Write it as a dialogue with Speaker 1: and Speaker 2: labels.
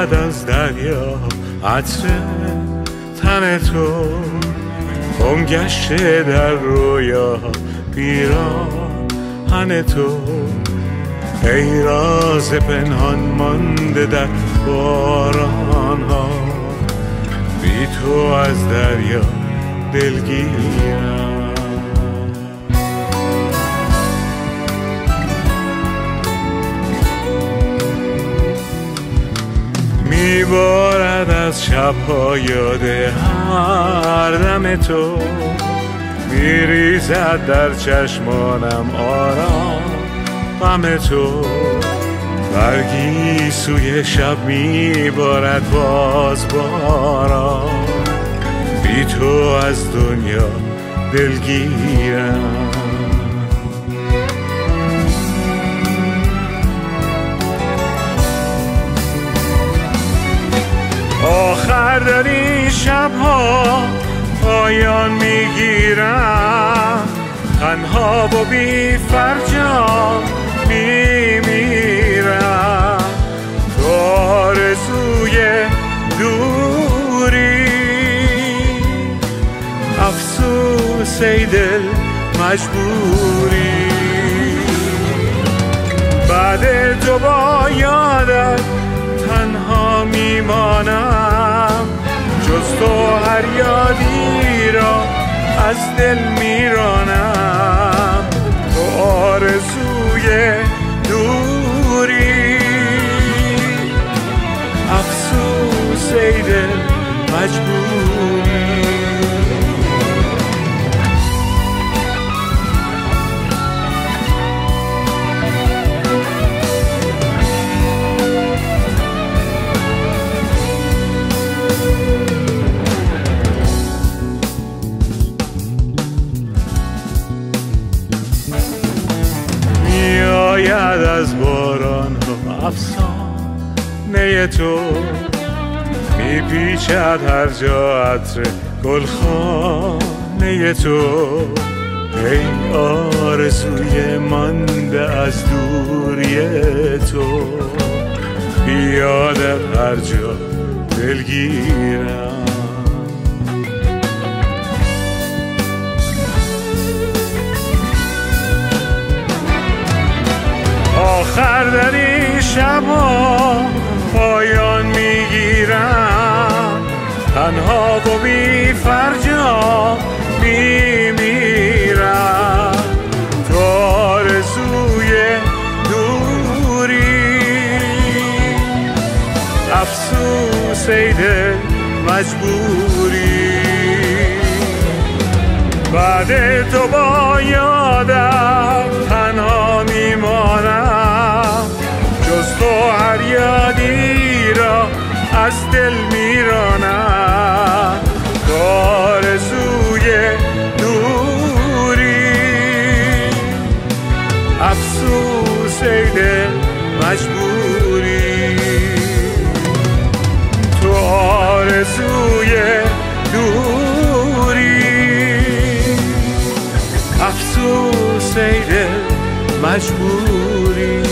Speaker 1: آید از دریا عطر تن تو، گم گشته در رویا پیراهن تو، ای راز پنهان مانده در باران ها، بی تو از دریا دلگیرم. میبارد از شبها یاد هر دم تو، میریزد در چشمانم آرام غم تو، برگی سوی شب میبارد باز باران، بی تو از دنیا دلگیرم. آخر در این شبها پایان میگیرم، تنها و بی فرجام میمیرم، تو آرزوی دوری، افسوس ای دل مجبوری، بعد تو با یادت تنها میمانم، جز تو هر یادی را از دل میرانم، تو آرزوی دوری، افسوس ای دل مجبوری. میآید از باران ها افسانه تو، میپیچد هر جا عطر گلخانه تو، ای آرزوی مانده از دوری تو، بیادت هر جا دلگیرم. آخر در این شبها پایان میگیرم، تنها و بی فرجام میمیرم، تو آرزوی دوری، افسوس ای دل مجبوری، بعد تو با یادم تنها میمانم، جز تو هر یادی را از دل میرانم، تو آرزوی دوری، افسوس ای دل مجبوری، تو آرزوی دوری، افسوس ای دل مجبوری.